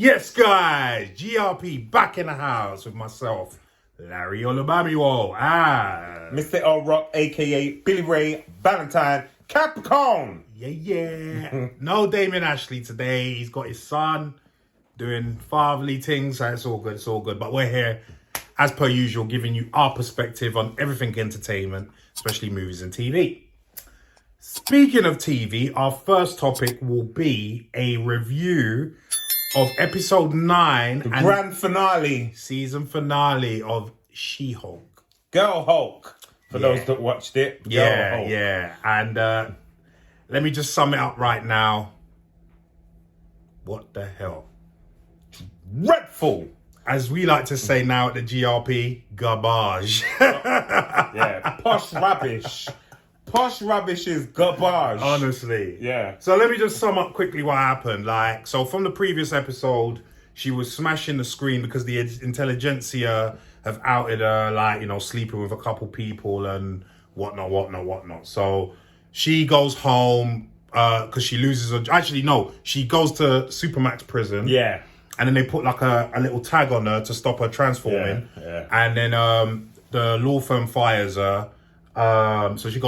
Yes, guys, GRP back in the house with myself, Larry Olubamiwo, Mr. L Rock, aka Billy Ray Valentine Capricorn. Yeah. No Damien Ashley today. He's got his son doing fatherly things, so it's all good. But we're here, as per usual, giving you our perspective on everything entertainment, especially movies and TV. Speaking of TV, our first topic will be a review of episode 9 The grand finale. Season finale of She-Hulk. Girl Hulk. For those that watched it. Girl Hulk. Yeah. And let me just sum it up right now. What the hell? Dreadful. As we like to say now at the GRP, garbage. Yeah, posh rubbish. Posh rubbish is garbage. Honestly. Yeah. So let me just sum up quickly what happened. So from the previous episode, she was smashing the screen because the intelligentsia have outed her, sleeping with a couple people and whatnot. So she goes home because she loses her... Actually, no. She goes to Supermax prison. Yeah. And then they put like a little tag on her to stop her transforming. Yeah. And then the law firm fires her. So she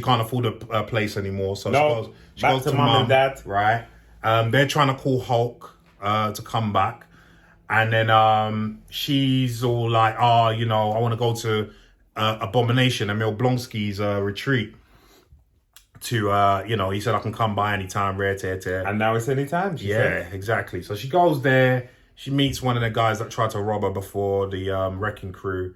can't afford a place anymore. So she goes to mum and dad. Right. They're trying to call Hulk to come back. And then she's all like, I want to go to Abomination, Emil Blonsky's retreat. To, he said I can come by anytime, rare tear. And now it's anytime, she said. Exactly. So she goes there. She meets one of the guys that tried to rob her before, the wrecking crew.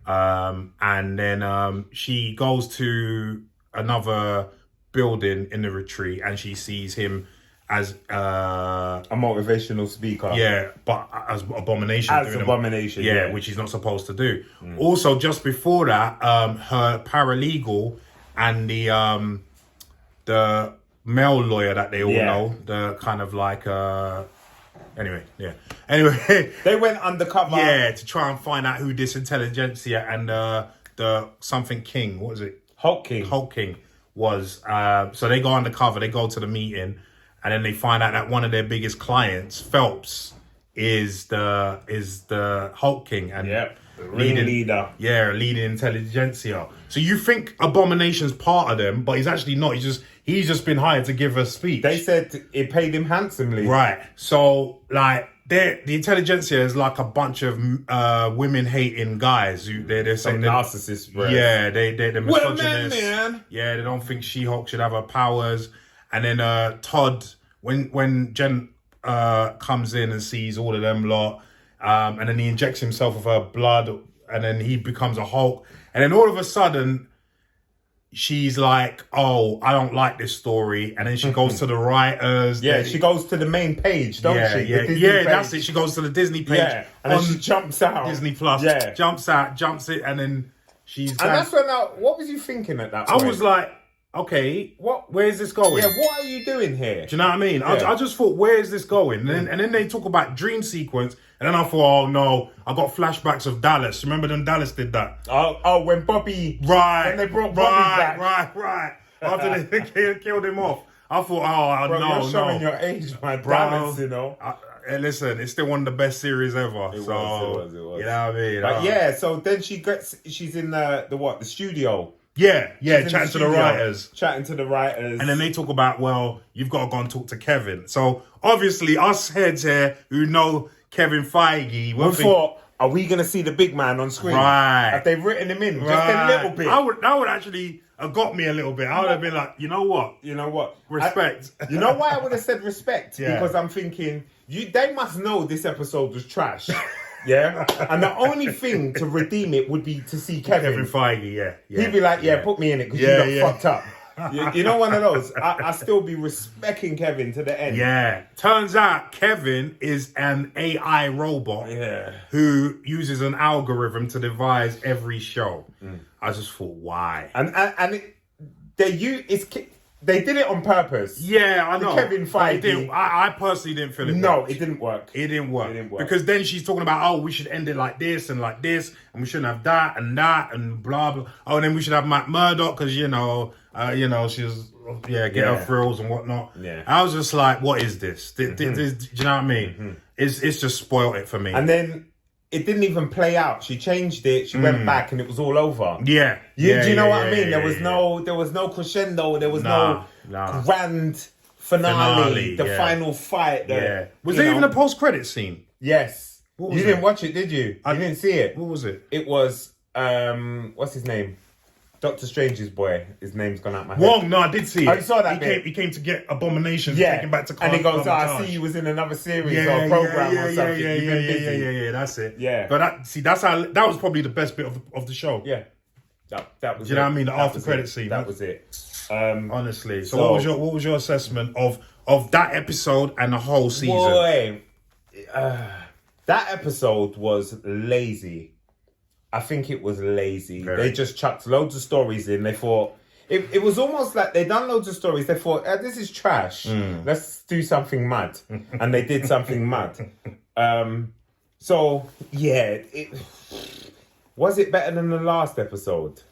And then she goes to another building in the retreat and she sees him as a motivational speaker. Yeah, but as Abomination. Abomination, yeah, which he's not supposed to do. Also, just before that, her paralegal and the male lawyer that they all know, the kind of like Anyway, they went undercover. Yeah, to try and find out who this intelligentsia and the something king, what was it? Hulk King was. So they go undercover, they go to the meeting, and then they find out that one of their biggest clients, Phelps, is the Hulk King and leader. Yeah, leading intelligentsia. So you think Abomination's part of them, but he's actually not. He's just been hired to give a speech. They said it paid him handsomely. Right. So the intelligentsia is like a bunch of women hating guys who they're saying narcissists, bro. Yeah, they're misogynists. Man. Yeah, they don't think She-Hulk should have her powers. And then Todd, when Jen comes in and sees all of them lot, and then he injects himself with her blood, and then he becomes a Hulk. And then all of a sudden, she's like, oh, I don't like this story. And then she goes to the writers. Yeah, she goes to the main page, don't she? Yeah, that's it. She goes to the Disney page. Yeah, and then she jumps out. Disney Plus. Yeah. Jumps it, and then she's... And that's when what was you thinking at that point? I was like, okay, where's this going? Yeah, what are you doing here? Do you know what I mean? Yeah. I just thought, where's this going? And then they talk about dream sequence, and then I thought, oh no, I got flashbacks of Dallas. Remember when Dallas did that? Oh, when Bobby... Right. When they brought Bobby back. Right. After they killed him off. I thought, Bro, you're showing your age, man. Dallas, Listen, it's still one of the best series ever. It was. You know what I mean? But so then she's in the studio. Yeah, chatting to the writers. And then they talk about, well, you've got to go and talk to Kevin. So obviously us heads here who know Kevin Feige, we thought, are we going to see the big man on screen? Right. Have they written him in? Just a little bit. That would actually have got me a little bit. I would have been like, you know what? Respect. You know why I would have said respect? Yeah. Because I'm thinking, they must know this episode was trash. Yeah, and the only thing to redeem it would be to see Kevin Feige. Yeah. He'd be like, put me in it because you got fucked up. You know, one of those. I still be respecting Kevin to the end. Yeah. Turns out Kevin is an AI robot who uses an algorithm to devise every show. I just thought, why? And They did it on purpose. Yeah, I know. Kevin Feige. I personally didn't feel it. No, it didn't work. It didn't work. Because then she's talking about, oh, we should end it like this, and we shouldn't have that, and blah blah. Oh, and then we should have Matt Murdock because she's her thrills and whatnot. Yeah, I was just like, what is this? Do you know what I mean? It's just spoiled it for me. And then it didn't even play out. She changed it. She went back, and it was all over. Yeah. Do you know what I mean? There was no crescendo. There was no grand finale. The final fight. Was there even a post-credit scene? Yes. You didn't watch it, did you? You didn't see it. What was it? It was what's his name? Doctor Strange's boy. His name's gone out my head. Wong, no, I did see it. I saw that he came to get Abomination, taken back to and he goes, I see you was in another series or program or something. Yeah, that's it. Yeah. But that was probably the best bit of the show. Yeah. That was Do you know what I mean? The after credit scene. That was it. Honestly. So what was your assessment of that episode and the whole season? Boy, that episode was lazy. I think it was lazy. Very. They just chucked loads of stories in. They thought it was almost like they done loads of stories. They thought, this is trash. Let's do something mad, and they did something mad. So yeah, was it better than the last episode?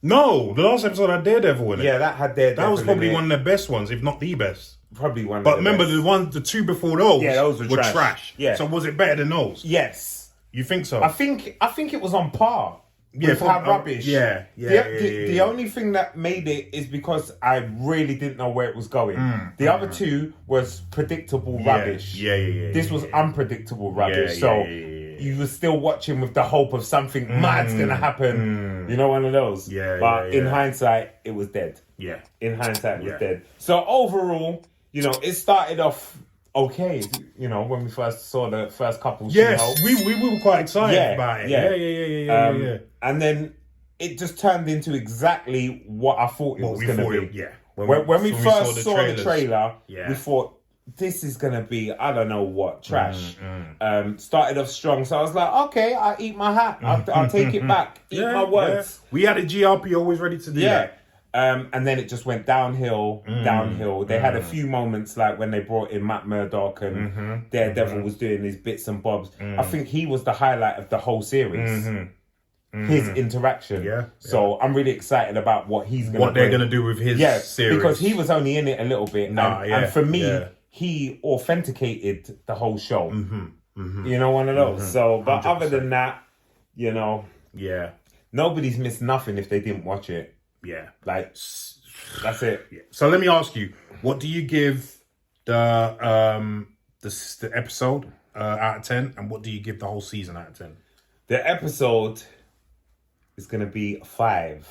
No, the last episode had Daredevil in it. Yeah, that had Daredevil. That was probably one of the best ones, if not the best. Probably one. But remember, the two before those, those were trash. Yeah. So was it better than those? Yes. You think so? I think it was on par with how rubbish. The only thing that made it is because I really didn't know where it was going. The other two was predictable rubbish. This was unpredictable rubbish. You were still watching with the hope of something mad's gonna happen. You know, one of those. But in hindsight, it was dead. Yeah. In hindsight, it was dead. So overall, it started off okay, when we first saw the first couple. Yes, we were quite excited about it. Yeah. And then it just turned into exactly what I thought it was going to be. Yeah. When we first saw the trailer, we thought, this is going to be, I don't know what, trash. Started off strong. So I was like, okay, I'll eat my hat. I'll take it back. Eat my words. Yeah. We had a GRP always ready to do that. And then it just went downhill. They had a few moments like when they brought in Matt Murdock and Daredevil was doing his bits and bobs. I think he was the highlight of the whole series. His interaction. So I'm really excited about what they're going to do with his series. Because he was only in it a little bit. And for me, he authenticated the whole show. One of those. So, but 100%. Other than that, nobody's missed nothing if they didn't watch it. Yeah. Like, that's it. Yeah. So let me ask you, what do you give the episode out of 10, and what do you give the whole season out of 10? The episode is going to be 5.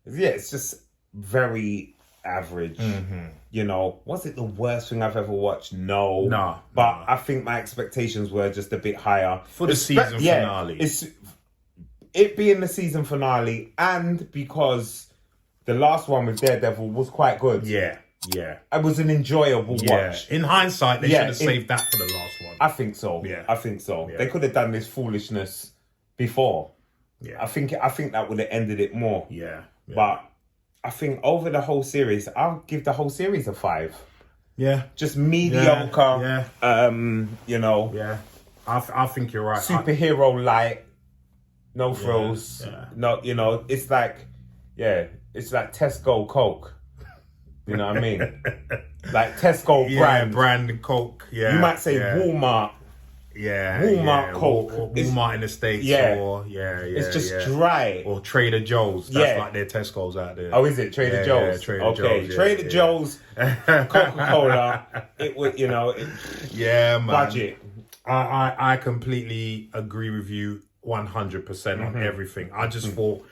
Yeah, it's just very average. Was it the worst thing I've ever watched? No. But I think my expectations were just a bit higher. For the season finale. It being the season finale, and because the last one with Daredevil was quite good. Yeah. It was an enjoyable watch. In hindsight, they should have saved that for the last one. I think so. Yeah. They could have done this foolishness before. Yeah. I think that would have ended it more. Yeah. But I think over the whole series, I'll give the whole series a 5. Yeah. Just mediocre. Yeah. I think you're right. Superhero light. No frills. No, it's like Tesco Coke. You know what I mean? Like Tesco brand Coke. Yeah. You might say Walmart. Walmart Coke. Walmart in the States. It's just dry. Or Trader Joe's. That's like their Tesco's out there. Oh, is it Trader Joe's? Yeah, Trader Joe's. Trader Joe's, Coca-Cola. It would, man. Budget. I completely agree with you 100% on everything. I just thought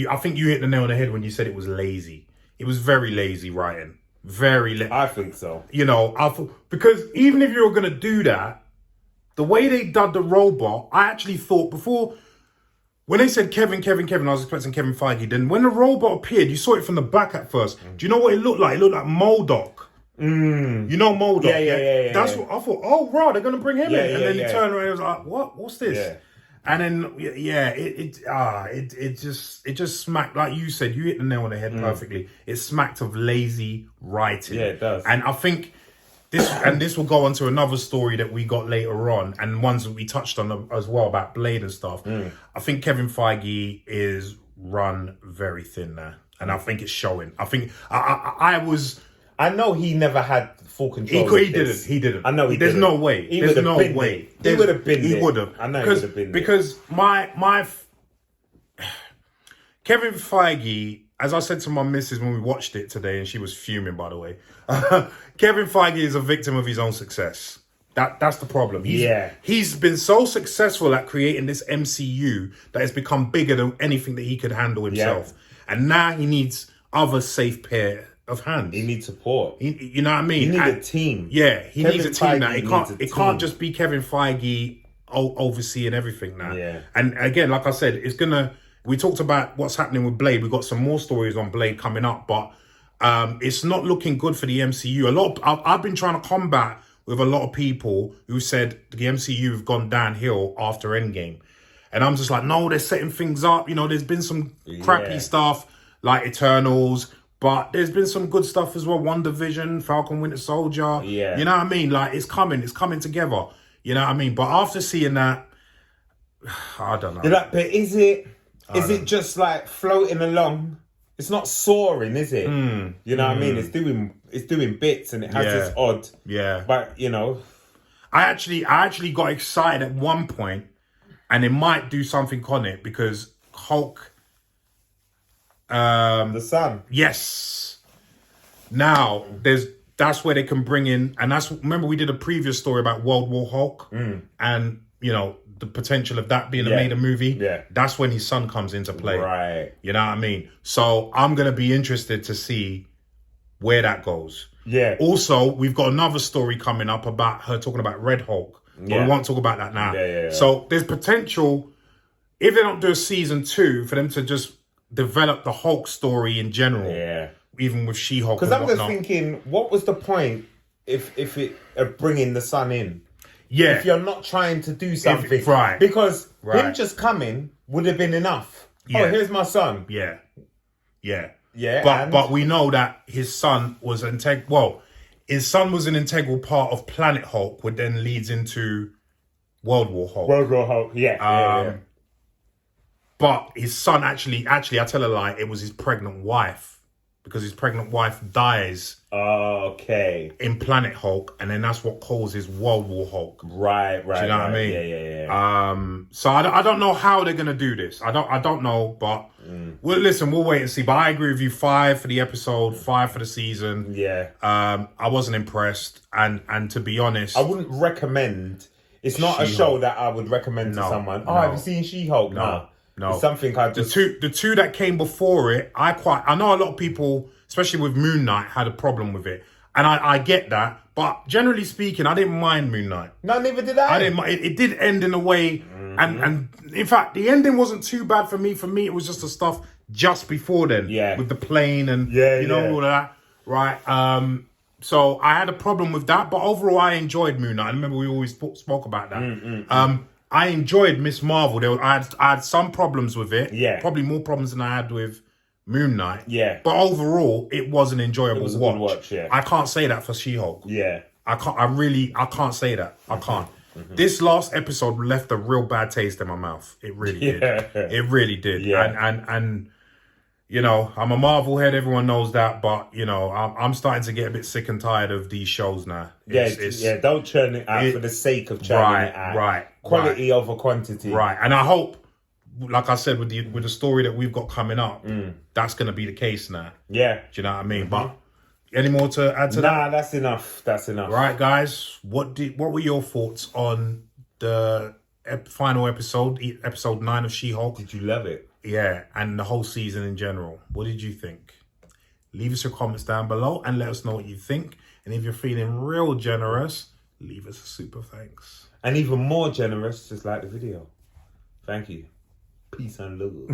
I think you hit the nail on the head when you said it was lazy. It was very lazy writing. I think so. I thought, because even if you were going to do that, the way they did the robot, I actually thought before, when they said Kevin, I was expecting Kevin Feige. Then when the robot appeared, you saw it from the back at first. Do you know what it looked like? It looked like MODOK. You know MODOK? Yeah. That's what I thought. Oh, right, they're going to bring him in. And then he turned around and was like, what's this? Yeah. And then it just smacked, like you said, you hit the nail on the head perfectly. It smacked of lazy writing. Yeah, it does. And I think this will go on to another story that we got later on, and ones that we touched on as well about Blade and stuff. I think Kevin Feige is run very thin now, and I think it's showing. I think I know he never had full control. He didn't. I know he There's didn't. no way. There's no way. He would have been. He would have. I know he would have been. Because Kevin Feige, as I said to my missus when we watched it today, and she was fuming, by the way. Kevin Feige is a victim of his own success. That's the problem. He's been so successful at creating this MCU that it's become bigger than anything that he could handle himself. Yeah. And now he needs other safe pair of hands. He needs support. You know what I mean? He needs a team. Yeah, he needs a team now. It can't team. just be Kevin Feige overseeing everything now. Yeah. And again, like I said, we talked about what's happening with Blade. We've got some more stories on Blade coming up, but it's not looking good for the MCU. I've been trying to combat with a lot of people who said the MCU have gone downhill after Endgame. And I'm just like, no, they're setting things up. You know, there's been some crappy stuff like Eternals, but there's been some good stuff as well. WandaVision, Falcon Winter Soldier. Yeah. You know what I mean? Like, it's coming together. You know what I mean? But after seeing that, I don't know. You're like, but is it just like floating along? It's not soaring, is it? You know what I mean? It's doing bits and it has this odd. Yeah. But, you know. I actually got excited at one point, and it might do something on it because Hulk. The Sun. Yes. Now that's where they can bring in, and remember we did a previous story about World War Hulk, and you know the potential of that being made a movie. Yeah. That's when his son comes into play. Right. You know what I mean? So I'm gonna be interested to see where that goes. Yeah. Also, we've got another story coming up about her talking about Red Hulk. But we won't talk about that now. Yeah. So there's potential, if they don't do a season 2, for them to just develop the Hulk story in general. Yeah. Even with She-Hulk. Because I'm just thinking, what was the point of bringing the Sun in? Yeah. If you're not trying to do something. Right. Because him just coming would have been enough. Yeah. Oh, here's my son. Yeah. Yeah. Yeah. But we know that his son was his son was an integral part of Planet Hulk, which then leads into World War Hulk. World War Hulk, yeah. But his son actually, I tell a lie, it was his pregnant wife. Because his pregnant wife dies in Planet Hulk, and then that's what causes World War Hulk. Right. Do you know what I mean? Yeah. So I don't know how they're gonna do this. I don't know, but we'll wait and see. But I agree with you. 5 for the episode, 5 for the season. Yeah. I wasn't impressed, and to be honest, I wouldn't recommend. It's not a show that I would recommend to someone. Oh, have you seen She-Hulk? No. It's something I just... The two that came before it, I know a lot of people, especially with Moon Knight, had a problem with it. And I get that. But generally speaking, I didn't mind Moon Knight. No, neither did I. I didn't mind. It did end in a way. And in fact, the ending wasn't too bad for me. For me, it was just the stuff just before then. Yeah. With the plane and, all of that. Right. So I had a problem with that. But overall, I enjoyed Moon Knight. I remember we always spoke about that. I enjoyed Miss Marvel. I had some problems with it. Yeah. Probably more problems than I had with Moon Knight. Yeah. But overall, it was an enjoyable watch. Good watch, yeah. I can't say that for She-Hulk. Yeah. I can't say that. I can't. This last episode left a real bad taste in my mouth. It really did. It really did. Yeah. And you know, I'm a Marvel head. Everyone knows that. But, you know, I'm starting to get a bit sick and tired of these shows now. Don't churn it out for the sake of churning it out. Right. Quality over quantity. Right. And I hope, like I said, with the story that we've got coming up, that's going to be the case now. Yeah. Do you know what I mean? But any more to add to that? Nah, that's enough. That's enough. Right, guys. What were your thoughts on the final episode 9 of She-Hulk? Did you love it? Yeah, and the whole season in general. What did you think? Leave us your comments down below and let us know what you think. And if you're feeling real generous, leave us a super thanks. And even more generous, just like the video. Thank you. Peace and love.